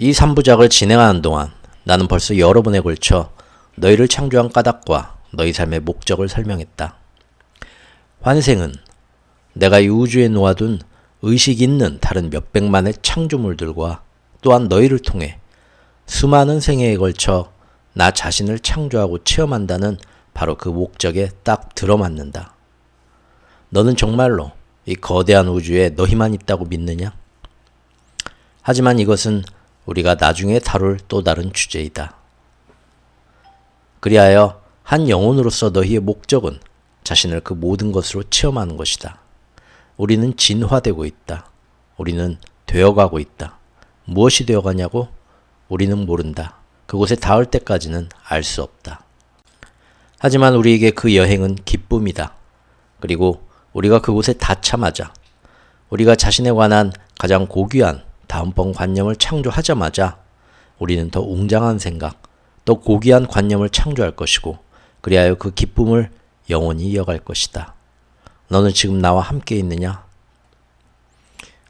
이 3부작을 진행하는 동안 나는 벌써 여러 번에 걸쳐 너희를 창조한 까닭과 너희 삶의 목적을 설명했다. 환생은 내가 이 우주에 놓아둔 의식 있는 다른 몇백만의 창조물들과 또한 너희를 통해 수많은 생애에 걸쳐 나 자신을 창조하고 체험한다는 바로 그 목적에 딱 들어맞는다. 너는 정말로 이 거대한 우주에 너희만 있다고 믿느냐? 하지만 이것은 우리가 나중에 다룰 또 다른 주제이다. 그리하여 한 영혼으로서 너희의 목적은 자신을 그 모든 것으로 체험하는 것이다. 우리는 진화되고 있다. 우리는 되어가고 있다. 무엇이 되어가냐고? 우리는 모른다. 그곳에 닿을 때까지는 알 수 없다. 하지만 우리에게 그 여행은 기쁨이다. 그리고 우리가 그곳에 닿자마자 우리가 자신에 관한 가장 고귀한 다음번 관념을 창조하자마자 우리는 더 웅장한 생각, 더 고귀한 관념을 창조할 것이고 그리하여 그 기쁨을 영원히 이어갈 것이다. 너는 지금 나와 함께 있느냐?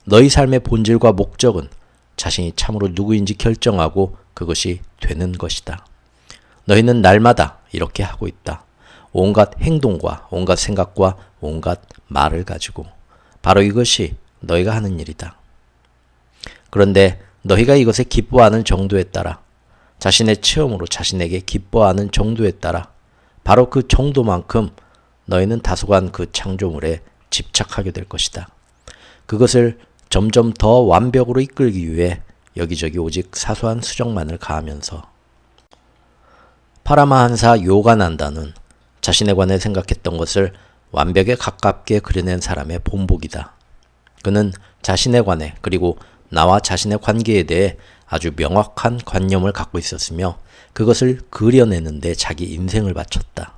너희 삶의 본질과 목적은 자신이 참으로 누구인지 결정하고 그것이 되는 것이다. 너희는 날마다 이렇게 하고 있다. 온갖 행동과 온갖 생각과 온갖 말을 가지고 바로 이것이 너희가 하는 일이다. 그런데 너희가 이것에 기뻐하는 정도에 따라 자신의 체험으로 자신에게 기뻐하는 정도에 따라 바로 그 정도만큼 너희는 다소간 그 창조물에 집착하게 될 것이다. 그것을 점점 더 완벽으로 이끌기 위해 여기저기 오직 사소한 수정만을 가하면서 파라마한사 요가난다는 자신에 관해 생각했던 것을 완벽에 가깝게 그려낸 사람의 본보기다. 그는 자신에 관해 그리고 나와 자신의 관계에 대해 아주 명확한 관념을 갖고 있었으며 그것을 그려내는데 자기 인생을 바쳤다.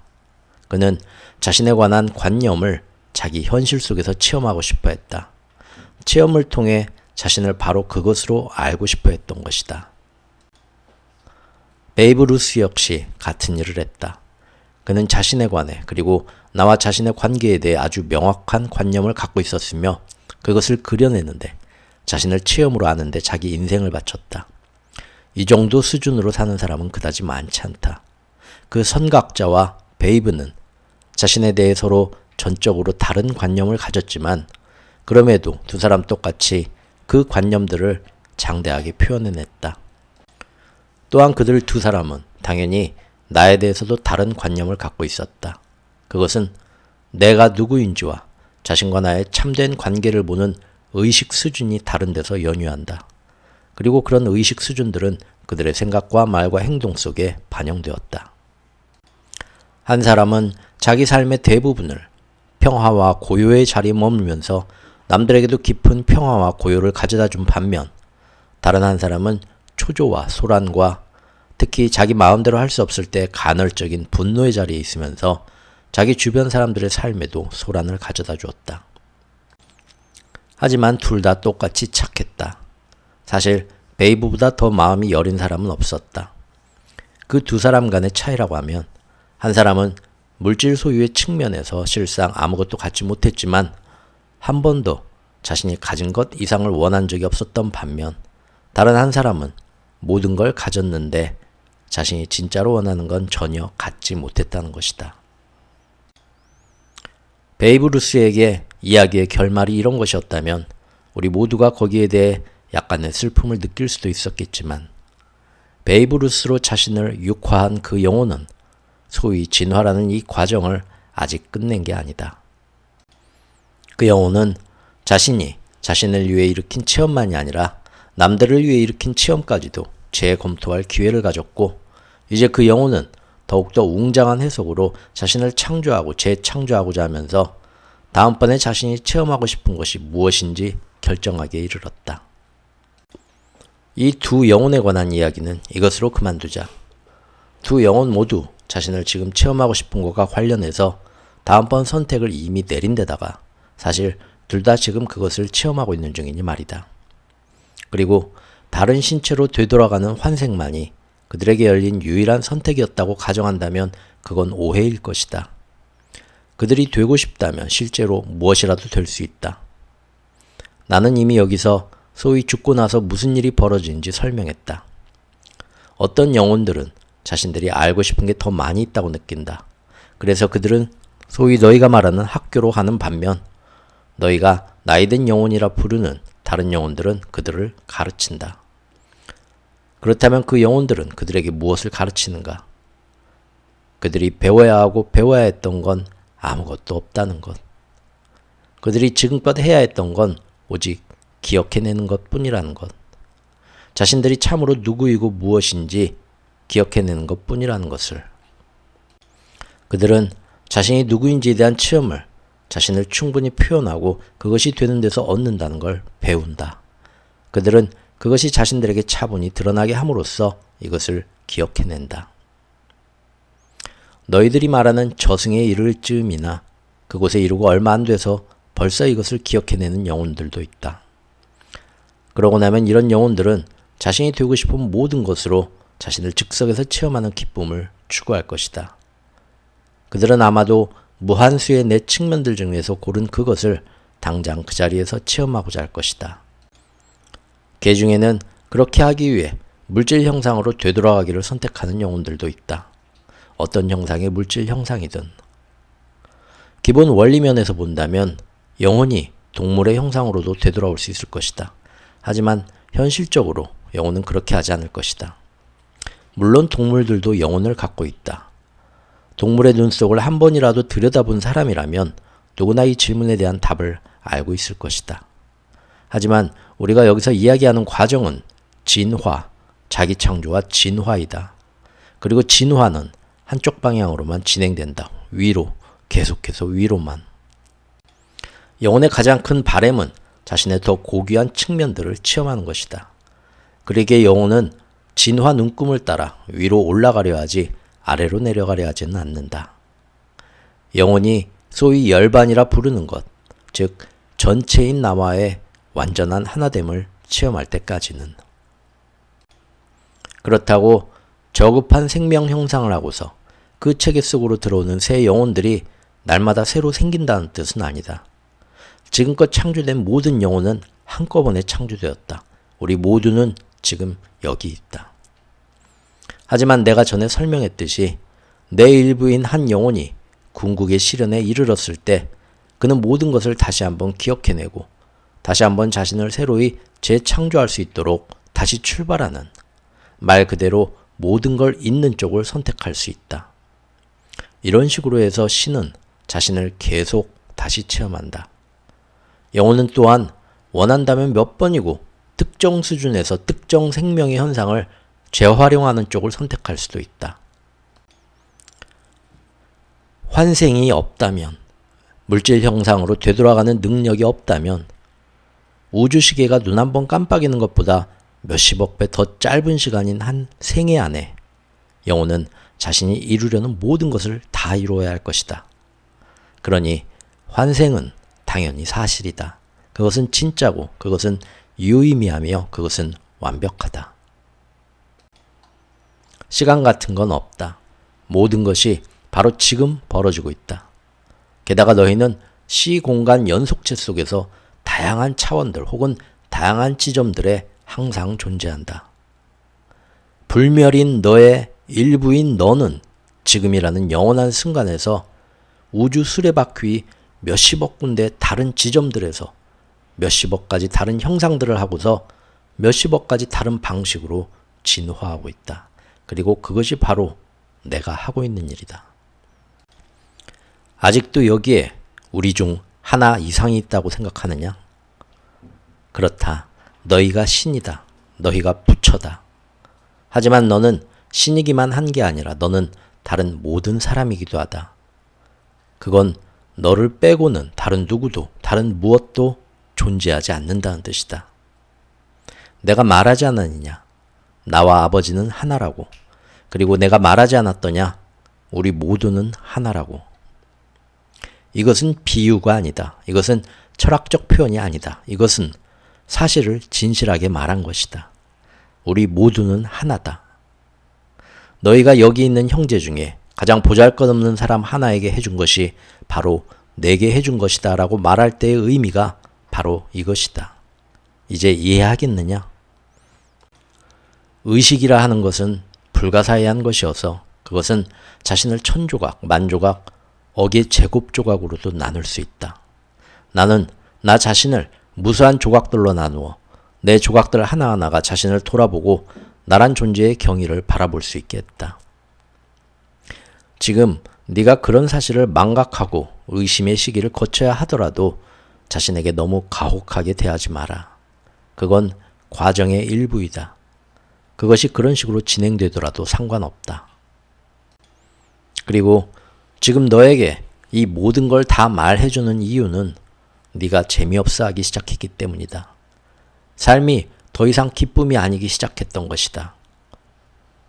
그는 자신에 관한 관념을 자기 현실 속에서 체험하고 싶어 했다. 체험을 통해 자신을 바로 그것으로 알고 싶어 했던 것이다. 베이브 루스 역시 같은 일을 했다. 그는 자신에 관해 그리고 나와 자신의 관계에 대해 아주 명확한 관념을 갖고 있었으며 그것을 그려내는데 자신을 체험으로 아는데 자기 인생을 바쳤다. 이 정도 수준으로 사는 사람은 그다지 많지 않다. 그 선각자와 베이브는 자신에 대해 서로 전적으로 다른 관념을 가졌지만 그럼에도 두 사람 똑같이 그 관념들을 장대하게 표현해냈다. 또한 그들 두 사람은 당연히 나에 대해서도 다른 관념을 갖고 있었다. 그것은 내가 누구인지와 자신과 나의 참된 관계를 보는 의식 수준이 다른 데서 연유한다. 그리고 그런 의식 수준들은 그들의 생각과 말과 행동 속에 반영되었다. 한 사람은 자기 삶의 대부분을 평화와 고요의 자리에 머물면서 남들에게도 깊은 평화와 고요를 가져다 준 반면 다른 한 사람은 초조와 소란과 특히 자기 마음대로 할 수 없을 때 간헐적인 분노의 자리에 있으면서 자기 주변 사람들의 삶에도 소란을 가져다 주었다. 하지만 둘 다 똑같이 착했다. 사실 베이브보다 더 마음이 여린 사람은 없었다. 그 두 사람 간의 차이라고 하면 한 사람은 물질 소유의 측면에서 실상 아무것도 갖지 못했지만 한 번도 자신이 가진 것 이상을 원한 적이 없었던 반면 다른 한 사람은 모든 걸 가졌는데 자신이 진짜로 원하는 건 전혀 갖지 못했다는 것이다. 베이브 루스에게 이야기의 결말이 이런 것이었다면 우리 모두가 거기에 대해 약간의 슬픔을 느낄 수도 있었겠지만 베이브 루스로 자신을 육화한 그 영혼은 소위 진화라는 이 과정을 아직 끝낸 게 아니다. 그 영혼은 자신이 자신을 위해 일으킨 체험만이 아니라 남들을 위해 일으킨 체험까지도 재검토할 기회를 가졌고 이제 그 영혼은 더욱더 웅장한 해석으로 자신을 창조하고 재창조하고자 하면서 다음번에 자신이 체험하고 싶은 것이 무엇인지 결정하기에 이르렀다. 이 두 영혼에 관한 이야기는 이것으로 그만두자. 두 영혼 모두 자신을 지금 체험하고 싶은 것과 관련해서 다음번 선택을 이미 내린 데다가 사실 둘 다 지금 그것을 체험하고 있는 중이니 말이다. 그리고 다른 신체로 되돌아가는 환생만이 그들에게 열린 유일한 선택이었다고 가정한다면 그건 오해일 것이다. 그들이 되고 싶다면 실제로 무엇이라도 될 수 있다. 나는 이미 여기서 소위 죽고 나서 무슨 일이 벌어지는지 설명했다. 어떤 영혼들은 자신들이 알고 싶은 게 더 많이 있다고 느낀다. 그래서 그들은 소위 너희가 말하는 학교로 가는 반면 너희가 나이든 영혼이라 부르는 다른 영혼들은 그들을 가르친다. 그렇다면 그 영혼들은 그들에게 무엇을 가르치는가? 그들이 배워야 하고 배워야 했던 건 아무것도 없다는 것. 그들이 지금껏 해야 했던 건 오직 기억해내는 것뿐이라는 것. 자신들이 참으로 누구이고 무엇인지 기억해내는 것뿐이라는 것을. 그들은 자신이 누구인지에 대한 체험을 자신을 충분히 표현하고 그것이 되는 데서 얻는다는 걸 배운다. 그들은 그것이 자신들에게 차분히 드러나게 함으로써 이것을 기억해낸다. 너희들이 말하는 저승에 이를 즈음이나 그곳에 이르고 얼마 안 돼서 벌써 이것을 기억해내는 영혼들도 있다. 그러고 나면 이런 영혼들은 자신이 되고 싶은 모든 것으로 자신을 즉석에서 체험하는 기쁨을 추구할 것이다. 그들은 아마도 무한수의 내 측면들 중에서 고른 그것을 당장 그 자리에서 체험하고자 할 것이다. 개 중에는 그렇게 하기 위해 물질 형상으로 되돌아가기를 선택하는 영혼들도 있다. 어떤 형상의 물질 형상이든. 기본 원리면에서 본다면 영혼이 동물의 형상으로도 되돌아올 수 있을 것이다. 하지만 현실적으로 영혼은 그렇게 하지 않을 것이다. 물론 동물들도 영혼을 갖고 있다. 동물의 눈 속을 한 번이라도 들여다본 사람이라면 누구나 이 질문에 대한 답을 알고 있을 것이다. 하지만 우리가 여기서 이야기하는 과정은 진화, 자기 창조와 진화이다. 그리고 진화는 한쪽 방향으로만 진행된다. 위로, 계속해서 위로만. 영혼의 가장 큰 바램은 자신의 더 고귀한 측면들을 체험하는 것이다. 그러기에 영혼은 진화 눈금을 따라 위로 올라가려 하지 아래로 내려가려 하지는 않는다. 영혼이 소위 열반이라 부르는 것, 즉 전체인 나와의 완전한 하나됨을 체험할 때까지는. 그렇다고 저급한 생명 형상을 하고서 그 체계 속으로 들어오는 새 영혼들이 날마다 새로 생긴다는 뜻은 아니다. 지금껏 창조된 모든 영혼은 한꺼번에 창조되었다. 우리 모두는 지금 여기 있다. 하지만 내가 전에 설명했듯이 내 일부인 한 영혼이 궁극의 실현에 이르렀을 때 그는 모든 것을 다시 한번 기억해내고 다시 한번 자신을 새로이 재창조할 수 있도록 다시 출발하는, 말 그대로 모든 걸 잊는 쪽을 선택할 수 있다. 이런 식으로 해서 신은 자신을 계속 다시 체험한다. 영혼은 또한 원한다면 몇 번이고 특정 수준에서 특정 생명의 현상을 재활용하는 쪽을 선택할 수도 있다. 환생이 없다면, 물질 형상으로 되돌아가는 능력이 없다면 우주시계가 눈 한 번 깜빡이는 것보다 몇십억 배 더 짧은 시간인 한 생애 안에 영혼은 자신이 이루려는 모든 것을 다 이루어야 할 것이다. 그러니 환생은 당연히 사실이다. 그것은 진짜고 그것은 유의미하며 그것은 완벽하다. 시간 같은 건 없다. 모든 것이 바로 지금 벌어지고 있다. 게다가 너희는 시공간 연속체 속에서 다양한 차원들 혹은 다양한 지점들에 항상 존재한다. 불멸인 너의 일부인 너는 지금이라는 영원한 순간에서 우주 수레바퀴 몇십억 군데 다른 지점들에서 몇십억 가지 다른 형상들을 하고서 몇십억 가지 다른 방식으로 진화하고 있다. 그리고 그것이 바로 내가 하고 있는 일이다. 아직도 여기에 우리 중 하나 이상이 있다고 생각하느냐? 그렇다. 너희가 신이다. 너희가 부처다. 하지만 너는 신이기만 한 게 아니라 너는 다른 모든 사람이기도 하다. 그건 너를 빼고는 다른 누구도, 다른 무엇도 존재하지 않는다는 뜻이다. 내가 말하지 않았느냐? 나와 아버지는 하나라고. 그리고 내가 말하지 않았더냐? 우리 모두는 하나라고. 이것은 비유가 아니다. 이것은 철학적 표현이 아니다. 이것은 사실을 진실하게 말한 것이다. 우리 모두는 하나다. 너희가 여기 있는 형제 중에 가장 보잘것없는 사람 하나에게 해준 것이 바로 내게 해준 것이다 라고 말할 때의 의미가 바로 이것이다. 이제 이해하겠느냐? 의식이라 하는 것은 불가사의한 것이어서 그것은 자신을 천조각, 만조각, 억의 제곱조각으로도 나눌 수 있다. 나는 나 자신을 무수한 조각들로 나누어 내 조각들 하나하나가 자신을 돌아보고 나란 존재의 경의를 바라볼 수 있게 했다. 지금 네가 그런 사실을 망각하고 의심의 시기를 거쳐야 하더라도 자신에게 너무 가혹하게 대하지 마라. 그건 과정의 일부이다. 그것이 그런 식으로 진행되더라도 상관없다. 그리고 지금 너에게 이 모든 걸 다 말해주는 이유는 네가 재미없어 하기 시작했기 때문이다. 삶이 더 이상 기쁨이 아니기 시작했던 것이다.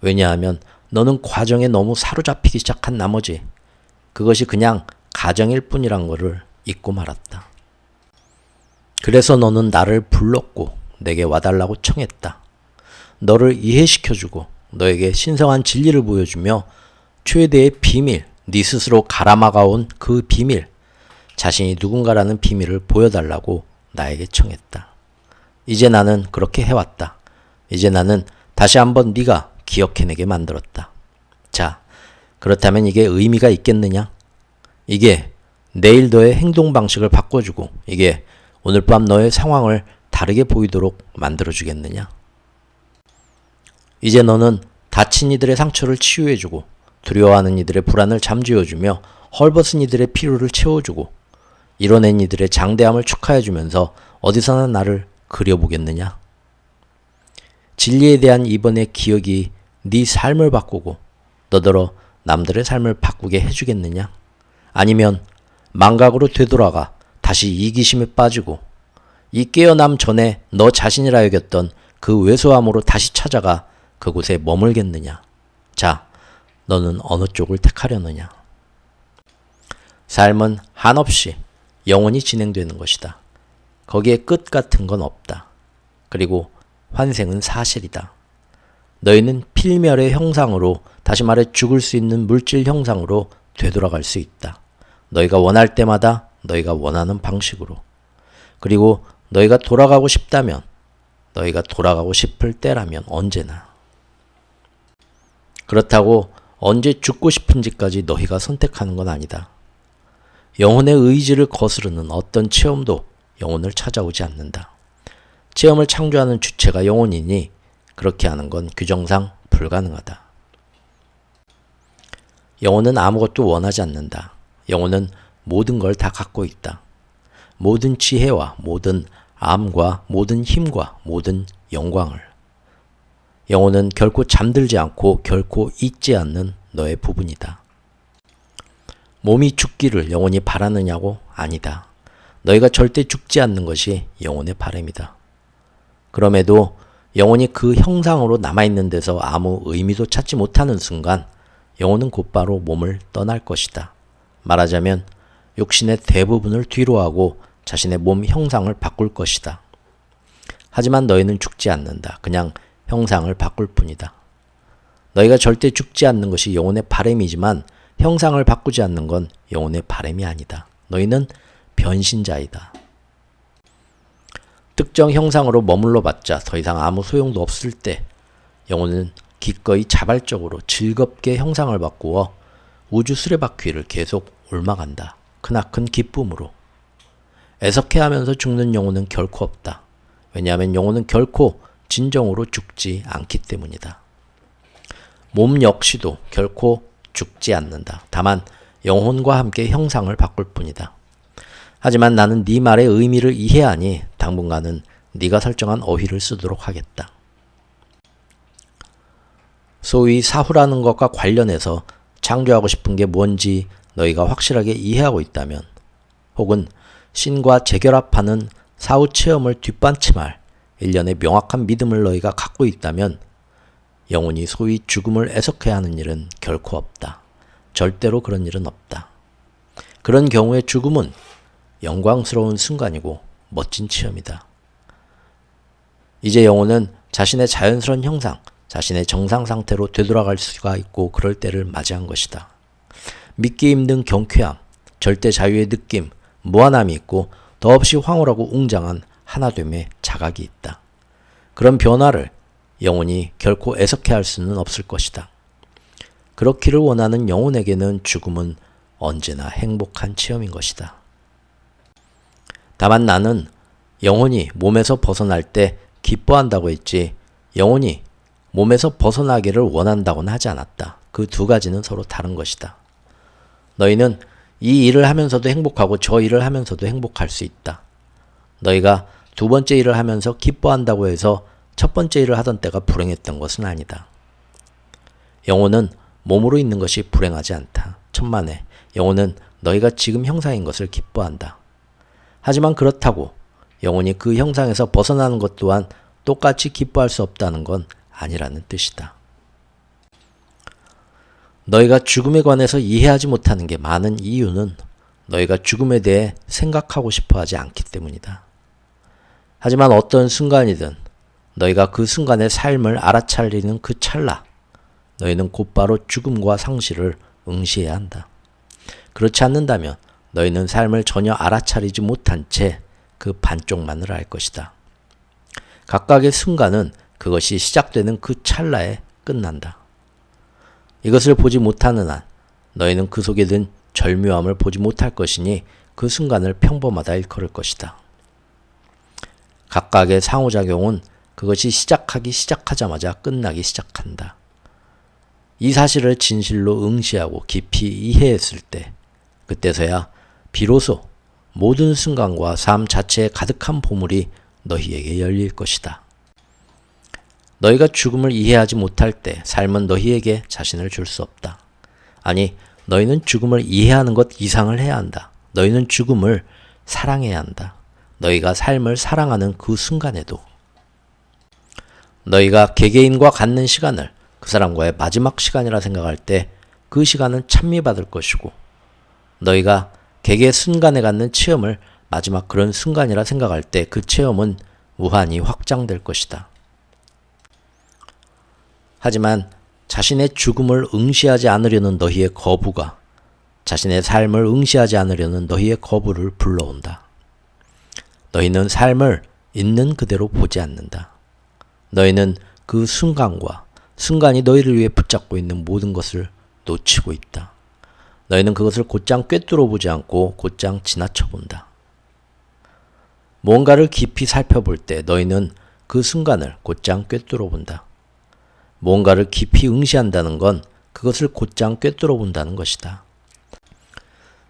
왜냐하면 너는 과정에 너무 사로잡히기 시작한 나머지 그것이 그냥 가정일 뿐이란 것을 잊고 말았다. 그래서 너는 나를 불렀고 내게 와달라고 청했다. 너를 이해시켜주고 너에게 신성한 진리를 보여주며 최대의 비밀, 네 스스로 가라막아온 그 비밀, 자신이 누군가라는 비밀을 보여달라고 나에게 청했다. 이제 나는 그렇게 해왔다. 이제 나는 다시 한번 네가 기억해내게 만들었다. 자, 그렇다면 이게 의미가 있겠느냐? 이게 내일 너의 행동 방식을 바꿔주고 이게 오늘 밤 너의 상황을 다르게 보이도록 만들어주겠느냐? 이제 너는 다친 이들의 상처를 치유해주고 두려워하는 이들의 불안을 잠재워주며 헐벗은 이들의 필요를 채워주고 이뤄낸 이들의 장대함을 축하해주면서 어디서나 나를 그려보겠느냐? 진리에 대한 이번의 기억이 네 삶을 바꾸고 너더러 남들의 삶을 바꾸게 해주겠느냐? 아니면 망각으로 되돌아가 다시 이기심에 빠지고 이 깨어남 전에 너 자신이라 여겼던 그 왜소함으로 다시 찾아가 그곳에 머물겠느냐? 자, 너는 어느 쪽을 택하려느냐? 삶은 한없이 영원히 진행되는 것이다. 거기에 끝 같은 건 없다. 그리고 환생은 사실이다. 너희는 필멸의 형상으로, 다시 말해 죽을 수 있는 물질 형상으로 되돌아갈 수 있다. 너희가 원할 때마다 너희가 원하는 방식으로. 그리고 너희가 돌아가고 싶다면, 너희가 돌아가고 싶을 때라면 언제나. 그렇다고 언제 죽고 싶은지까지 너희가 선택하는 건 아니다. 영혼의 의지를 거스르는 어떤 체험도 영혼을 찾아오지 않는다. 체험을 창조하는 주체가 영혼이니 그렇게 하는 건 규정상 불가능하다. 영혼은 아무것도 원하지 않는다. 영혼은 모든 걸 다 갖고 있다. 모든 지혜와 모든 암과 모든 힘과 모든 영광을. 영혼은 결코 잠들지 않고 결코 잊지 않는 너의 부분이다. 몸이 죽기를 영혼이 바라느냐고? 아니다. 너희가 절대 죽지 않는 것이 영혼의 바람이다. 그럼에도 영혼이 그 형상으로 남아있는 데서 아무 의미도 찾지 못하는 순간 영혼은 곧바로 몸을 떠날 것이다. 말하자면 육신의 대부분을 뒤로하고 자신의 몸 형상을 바꿀 것이다. 하지만 너희는 죽지 않는다. 그냥 형상을 바꿀 뿐이다. 너희가 절대 죽지 않는 것이 영혼의 바람이지만 형상을 바꾸지 않는 건 영혼의 바람이 아니다. 너희는 변신자이다. 특정 형상으로 머물러 봤자 더 이상 아무 소용도 없을 때 영혼은 기꺼이 자발적으로 즐겁게 형상을 바꾸어 우주 수레바퀴를 계속 옮아간다. 크나큰 기쁨으로. 애석해하면서 죽는 영혼은 결코 없다. 왜냐하면 영혼은 결코 진정으로 죽지 않기 때문이다. 몸 역시도 결코 죽지 않는다. 다만 영혼과 함께 형상을 바꿀 뿐이다. 하지만 나는 네 말의 의미를 이해하니 당분간은 네가 설정한 어휘를 쓰도록 하겠다. 소위 사후라는 것과 관련해서 창조하고 싶은 게 뭔지 너희가 확실하게 이해하고 있다면, 혹은 신과 재결합하는 사후 체험을 뒷받침할 일련의 명확한 믿음을 너희가 갖고 있다면 영혼이 소위 죽음을 애석해야 하는 일은 결코 없다. 절대로 그런 일은 없다. 그런 경우에 죽음은 영광스러운 순간이고 멋진 체험이다. 이제 영혼은 자신의 자연스러운 형상, 자신의 정상 상태로 되돌아갈 수가 있고 그럴 때를 맞이한 것이다. 믿기 힘든 경쾌함, 절대 자유의 느낌, 무한함이 있고 더없이 황홀하고 웅장한 하나됨의 자각이 있다. 그런 변화를 영혼이 결코 애석해할 수는 없을 것이다. 그렇기를 원하는 영혼에게는 죽음은 언제나 행복한 체험인 것이다. 다만 나는 영혼이 몸에서 벗어날 때 기뻐한다고 했지 영혼이 몸에서 벗어나기를 원한다고는 하지 않았다. 그 두 가지는 서로 다른 것이다. 너희는 이 일을 하면서도 행복하고 저 일을 하면서도 행복할 수 있다. 너희가 두 번째 일을 하면서 기뻐한다고 해서 첫 번째 일을 하던 때가 불행했던 것은 아니다. 영혼은 몸으로 있는 것이 불행하지 않다. 천만에 영혼은 너희가 지금 형상인 것을 기뻐한다. 하지만 그렇다고 영혼이 그 형상에서 벗어나는 것 또한 똑같이 기뻐할 수 없다는 건 아니라는 뜻이다. 너희가 죽음에 관해서 이해하지 못하는 게 많은 이유는 너희가 죽음에 대해 생각하고 싶어 하지 않기 때문이다. 하지만 어떤 순간이든 너희가 그 순간의 삶을 알아차리는 그 찰나, 너희는 곧바로 죽음과 상실을 응시해야 한다. 그렇지 않는다면 너희는 삶을 전혀 알아차리지 못한 채 그 반쪽만을 알 것이다. 각각의 순간은 그것이 시작되는 그 찰나에 끝난다. 이것을 보지 못하는 한 너희는 그 속에 든 절묘함을 보지 못할 것이니 그 순간을 평범하다 일컬을 것이다. 각각의 상호작용은 그것이 시작하자마자 끝나기 시작한다. 이 사실을 진실로 응시하고 깊이 이해했을 때 그때서야 비로소 모든 순간과 삶 자체에 가득한 보물이 너희에게 열릴 것이다. 너희가 죽음을 이해하지 못할 때 삶은 너희에게 자신을 줄 수 없다. 아니, 너희는 죽음을 이해하는 것 이상을 해야 한다. 너희는 죽음을 사랑해야 한다. 너희가 삶을 사랑하는 그 순간에도 너희가 개개인과 갖는 시간을 그 사람과의 마지막 시간이라 생각할 때 그 시간은 찬미받을 것이고 너희가 개개 순간에 갖는 체험을 마지막 그런 순간이라 생각할 때 그 체험은 무한히 확장될 것이다. 하지만 자신의 죽음을 응시하지 않으려는 너희의 거부가 자신의 삶을 응시하지 않으려는 너희의 거부를 불러온다. 너희는 삶을 있는 그대로 보지 않는다. 너희는 그 순간과 순간이 너희를 위해 붙잡고 있는 모든 것을 놓치고 있다. 너희는 그것을 곧장 꿰뚫어 보지 않고 곧장 지나쳐 본다. 뭔가를 깊이 살펴볼 때 너희는 그 순간을 곧장 꿰뚫어 본다. 뭔가를 깊이 응시한다는 건 그것을 곧장 꿰뚫어 본다는 것이다.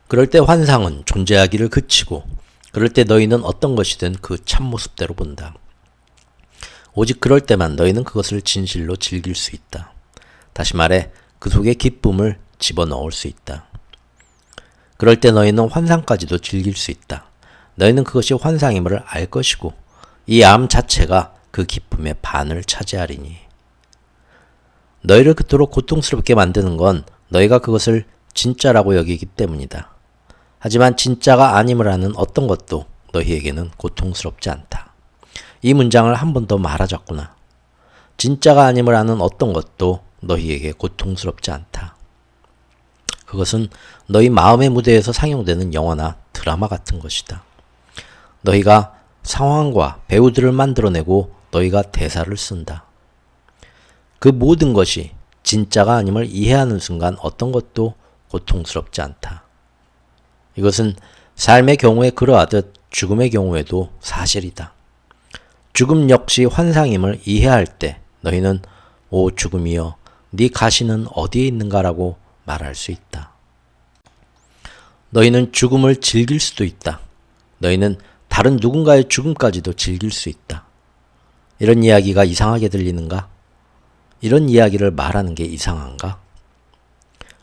그럴 때 환상은 존재하기를 그치고 그럴 때 너희는 어떤 것이든 그 참모습대로 본다. 오직 그럴 때만 너희는 그것을 진실로 즐길 수 있다. 다시 말해 그 속에 기쁨을 집어넣을 수 있다. 그럴 때 너희는 환상까지도 즐길 수 있다. 너희는 그것이 환상임을 알 것이고 이 암 자체가 그 기쁨의 반을 차지하리니. 너희를 그토록 고통스럽게 만드는 건 너희가 그것을 진짜라고 여기기 때문이다. 하지만 진짜가 아님을 아는 어떤 것도 너희에게는 고통스럽지 않다. 이 문장을 한 번 더 말하자꾸나. 진짜가 아님을 아는 어떤 것도 너희에게 고통스럽지 않다. 그것은 너희 마음의 무대에서 상영되는 영화나 드라마 같은 것이다. 너희가 상황과 배우들을 만들어내고 너희가 대사를 쓴다. 그 모든 것이 진짜가 아님을 이해하는 순간 어떤 것도 고통스럽지 않다. 이것은 삶의 경우에 그러하듯 죽음의 경우에도 사실이다. 죽음 역시 환상임을 이해할 때 너희는 오 죽음이여 네 가시는 어디에 있는가라고 말할 수 있다. 너희는 죽음을 즐길 수도 있다. 너희는 다른 누군가의 죽음까지도 즐길 수 있다. 이런 이야기가 이상하게 들리는가? 이런 이야기를 말하는 게 이상한가?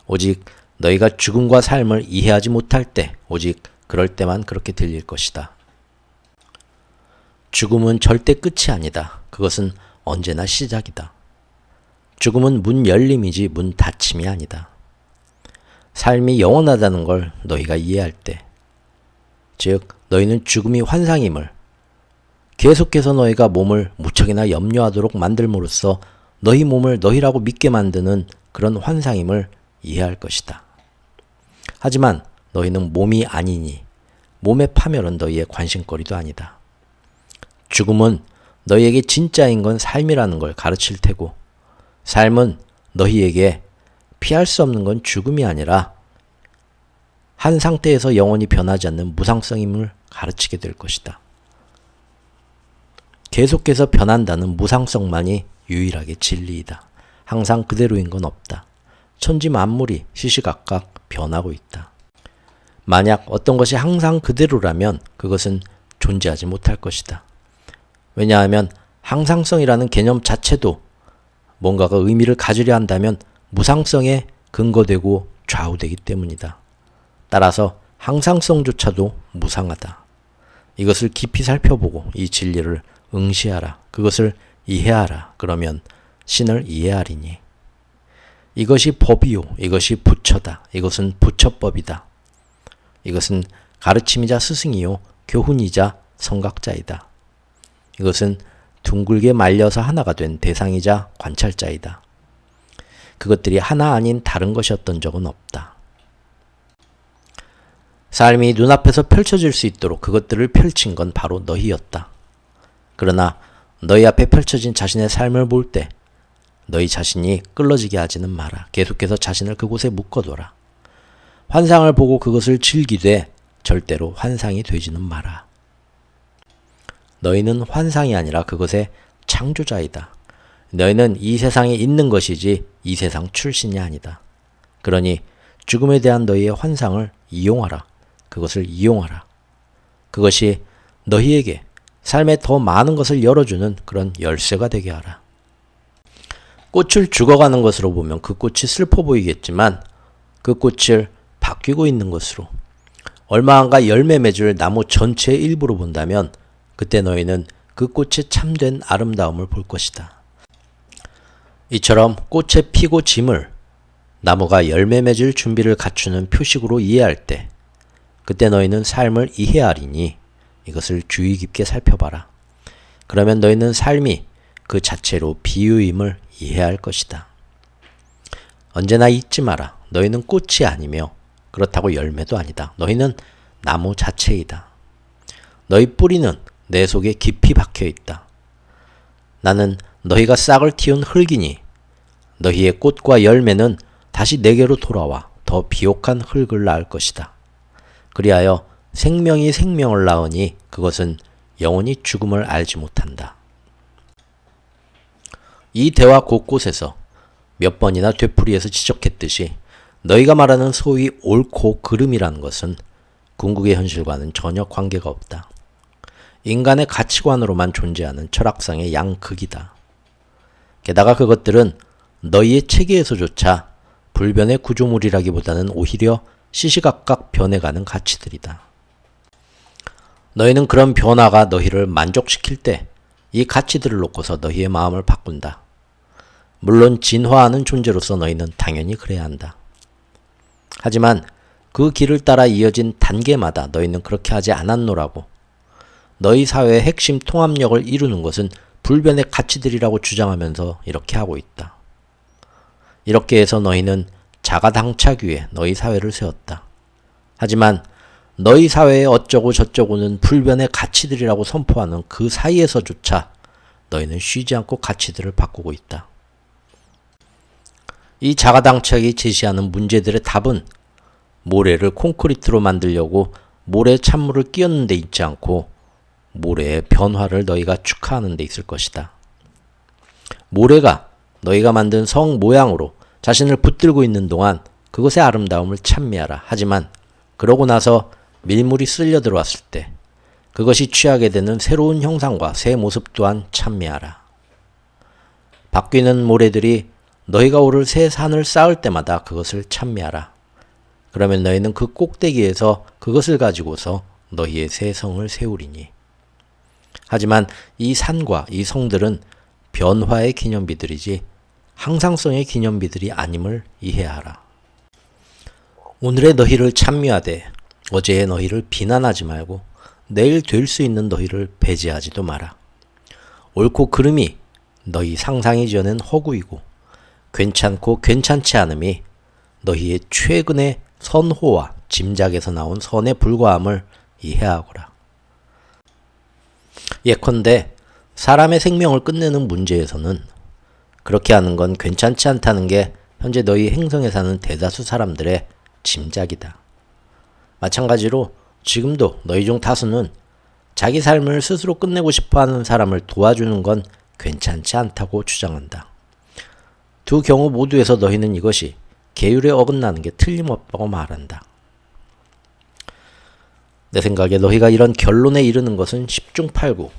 오직 너희가 죽음과 삶을 이해하지 못할 때, 오직 그럴 때만 그렇게 들릴 것이다. 죽음은 절대 끝이 아니다. 그것은 언제나 시작이다. 죽음은 문 열림이지 문 닫힘이 아니다. 삶이 영원하다는 걸 너희가 이해할 때, 즉 너희는 죽음이 환상임을 계속해서 너희가 몸을 무척이나 염려하도록 만들므로써 너희 몸을 너희라고 믿게 만드는 그런 환상임을 이해할 것이다. 하지만 너희는 몸이 아니니 몸의 파멸은 너희의 관심거리도 아니다. 죽음은 너희에게 진짜인 건 삶이라는 걸 가르칠 테고, 삶은 너희에게 피할 수 없는 건 죽음이 아니라 한 상태에서 영원히 변하지 않는 무상성임을 가르치게 될 것이다. 계속해서 변한다는 무상성만이 유일하게 진리이다. 항상 그대로인 건 없다. 천지 만물이 시시각각 변하고 있다. 만약 어떤 것이 항상 그대로라면 그것은 존재하지 못할 것이다. 왜냐하면 항상성이라는 개념 자체도 뭔가가 의미를 가지려 한다면 무상성에 근거되고 좌우되기 때문이다. 따라서 항상성조차도 무상하다. 이것을 깊이 살펴보고 이 진리를 응시하라. 그것을 이해하라. 그러면 신을 이해하리니. 이것이 법이요. 이것이 부처다. 이것은 부처법이다. 이것은 가르침이자 스승이요. 교훈이자 성각자이다. 이것은 둥글게 말려서 하나가 된 대상이자 관찰자이다. 그것들이 하나 아닌 다른 것이었던 적은 없다. 삶이 눈앞에서 펼쳐질 수 있도록 그것들을 펼친 건 바로 너희였다. 그러나 너희 앞에 펼쳐진 자신의 삶을 볼 때 너희 자신이 끌러지게 하지는 마라. 계속해서 자신을 그곳에 묶어둬라. 환상을 보고 그것을 즐기되 절대로 환상이 되지는 마라. 너희는 환상이 아니라 그것의 창조자이다. 너희는 이 세상에 있는 것이지 이 세상 출신이 아니다. 그러니 죽음에 대한 너희의 환상을 이용하라. 그것을 이용하라. 그것이 너희에게 삶에 더 많은 것을 열어주는 그런 열쇠가 되게 하라. 꽃을 죽어가는 것으로 보면 그 꽃이 슬퍼 보이겠지만 그 꽃을 바뀌고 있는 것으로, 얼마 안가 열매 맺을 나무 전체의 일부로 본다면 그때 너희는 그 꽃의 참된 아름다움을 볼 것이다. 이처럼 꽃의 피고 짐을 나무가 열매 맺을 준비를 갖추는 표식으로 이해할 때 그때 너희는 삶을 이해하리니 이것을 주의 깊게 살펴봐라. 그러면 너희는 삶이 그 자체로 비유임을 이해할 것이다. 언제나 잊지 마라. 너희는 꽃이 아니며 그렇다고 열매도 아니다. 너희는 나무 자체이다. 너희 뿌리는 내 속에 깊이 박혀 있다. 나는 너희가 싹을 틔운 흙이니 너희의 꽃과 열매는 다시 내게로 돌아와 더 비옥한 흙을 낳을 것이다. 그리하여 생명이 생명을 낳으니 그것은 영원히 죽음을 알지 못한다. 이 대화 곳곳에서 몇 번이나 되풀이해서 지적했듯이 너희가 말하는 소위 옳고 그름이라는 것은 궁극의 현실과는 전혀 관계가 없다. 인간의 가치관으로만 존재하는 철학상의 양극이다. 게다가 그것들은 너희의 체계에서조차 불변의 구조물이라기보다는 오히려 시시각각 변해가는 가치들이다. 너희는 그런 변화가 너희를 만족시킬 때 이 가치들을 놓고서 너희의 마음을 바꾼다. 물론 진화하는 존재로서 너희는 당연히 그래야 한다. 하지만 그 길을 따라 이어진 단계마다 너희는 그렇게 하지 않았노라고. 너희 사회의 핵심 통합력을 이루는 것은 불변의 가치들이라고 주장하면서 이렇게 하고 있다. 이렇게 해서 너희는 자가당착 위에 너희 사회를 세웠다. 하지만 너희 사회의 어쩌고 저쩌고는 불변의 가치들이라고 선포하는 그 사이에서조차 너희는 쉬지 않고 가치들을 바꾸고 있다. 이 자가당착이 제시하는 문제들의 답은 모래를 콘크리트로 만들려고 모래에 찬물을 끼얹는 데 있지 않고 모래의 변화를 너희가 축하하는 데 있을 것이다. 모래가 너희가 만든 성 모양으로 자신을 붙들고 있는 동안 그것의 아름다움을 찬미하라. 하지만 그러고 나서 밀물이 쓸려 들어왔을 때 그것이 취하게 되는 새로운 형상과 새 모습 또한 찬미하라. 바뀌는 모래들이 너희가 오를 새 산을 쌓을 때마다 그것을 찬미하라. 그러면 너희는 그 꼭대기에서 그것을 가지고서 너희의 새 성을 세우리니. 하지만 이 산과 이 성들은 변화의 기념비들이지 항상성의 기념비들이 아님을 이해하라. 오늘의 너희를 찬미하되 어제의 너희를 비난하지 말고 내일 될 수 있는 너희를 배제하지도 마라. 옳고 그름이 너희 상상이 지어낸 허구이고 괜찮고 괜찮지 않음이 너희의 최근의 선호와 짐작에서 나온 선에 불과함을 이해하거라. 예컨대 사람의 생명을 끝내는 문제에서는 그렇게 하는 건 괜찮지 않다는 게 현재 너희 행성에 사는 대다수 사람들의 짐작이다. 마찬가지로 지금도 너희 중 다수는 자기 삶을 스스로 끝내고 싶어하는 사람을 도와주는 건 괜찮지 않다고 주장한다. 두 경우 모두에서 너희는 이것이 계율에 어긋나는 게 틀림없다고 말한다. 내 생각에 너희가 이런 결론에 이르는 것은 10중 8구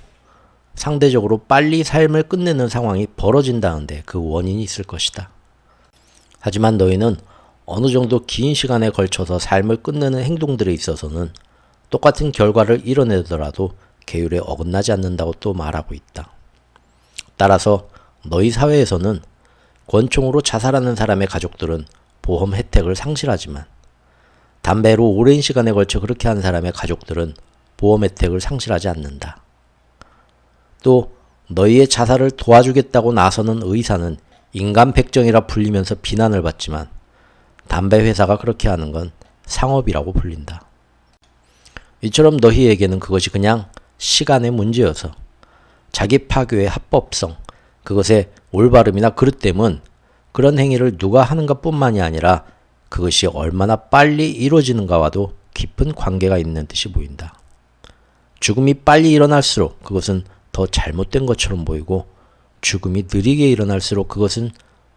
상대적으로 빨리 삶을 끝내는 상황이 벌어진다는데 그 원인이 있을 것이다. 하지만 너희는 어느 정도 긴 시간에 걸쳐서 삶을 끝내는 행동들에 있어서는 똑같은 결과를 이뤄내더라도 계율에 어긋나지 않는다고 또 말하고 있다. 따라서 너희 사회에서는 권총으로 자살하는 사람의 가족들은 보험 혜택을 상실하지만 담배로 오랜 시간에 걸쳐 그렇게 한 사람의 가족들은 보험 혜택을 상실하지 않는다. 또 너희의 자살을 도와주겠다고 나서는 의사는 인간백정이라 불리면서 비난을 받지만 담배 회사가 그렇게 하는 건 상업이라고 불린다. 이처럼 너희에게는 그것이 그냥 시간의 문제여서 자기 파괴의 합법성, 그것의 올바름이나 그릇됨은 그런 행위를 누가 하는가 뿐만이 아니라 그것이 얼마나 빨리 이루어지는가와도 깊은 관계가 있는 듯이 보인다. 죽음이 빨리 일어날수록 그것은 더 잘못된 것처럼 보이고 죽음이 느리게 일어날수록 그것은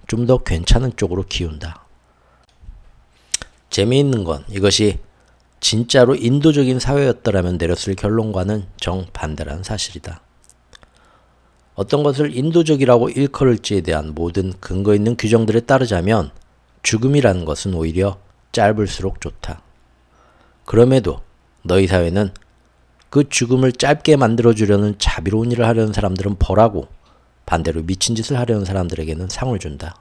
좀 더 괜찮은 쪽으로 기운다. 재미있는 건 이것이 진짜로 인도적인 사회였더라면 내렸을 결론과는 정반대라는 사실이다. 어떤 것을 인도적이라고 일컬을지에 대한 모든 근거 있는 규정들에 따르자면 죽음이라는 것은 오히려 짧을수록 좋다. 그럼에도 너희 사회는 그 죽음을 짧게 만들어주려는 자비로운 일을 하려는 사람들은 벌하고 반대로 미친 짓을 하려는 사람들에게는 상을 준다.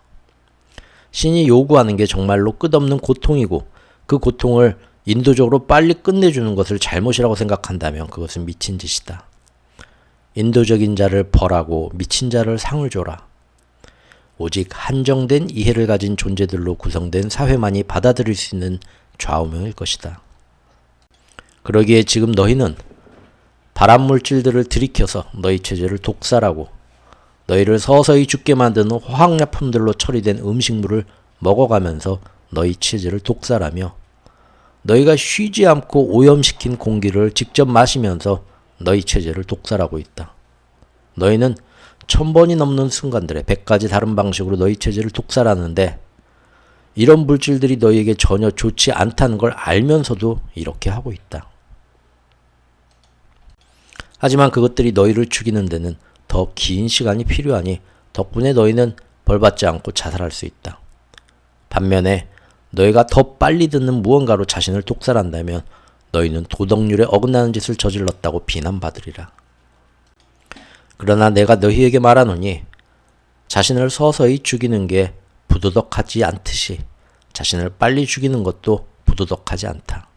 신이 요구하는 게 정말로 끝없는 고통이고 그 고통을 인도적으로 빨리 끝내주는 것을 잘못이라고 생각한다면 그것은 미친 짓이다. 인도적인 자를 벌하고 미친 자를 상을 줘라. 오직 한정된 이해를 가진 존재들로 구성된 사회만이 받아들일 수 있는 좌우명일 것이다. 그러기에 지금 너희는 발암물질들을 들이켜서 너희 체질을 독살하고 너희를 서서히 죽게 만드는 화학약품들로 처리된 음식물을 먹어가면서 너희 체질을 독살하며 너희가 쉬지 않고 오염시킨 공기를 직접 마시면서 너희 체질을 독살하고 있다. 너희는 1000번이 넘는 순간들에 100가지 다른 방식으로 너희 체질을 독살하는데 이런 물질들이 너희에게 전혀 좋지 않다는 걸 알면서도 이렇게 하고 있다. 하지만 그것들이 너희를 죽이는 데는 더 긴 시간이 필요하니 덕분에 너희는 벌받지 않고 자살할 수 있다. 반면에 너희가 더 빨리 듣는 무언가로 자신을 독살한다면 너희는 도덕률에 어긋나는 짓을 저질렀다고 비난받으리라. 그러나 내가 너희에게 말하노니 자신을 서서히 죽이는 게 부도덕하지 않듯이 자신을 빨리 죽이는 것도 부도덕하지 않다.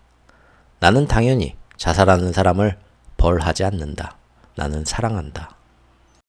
나는 당연히 자살하는 사람을 벌하지 않는다. 나는 사랑한다.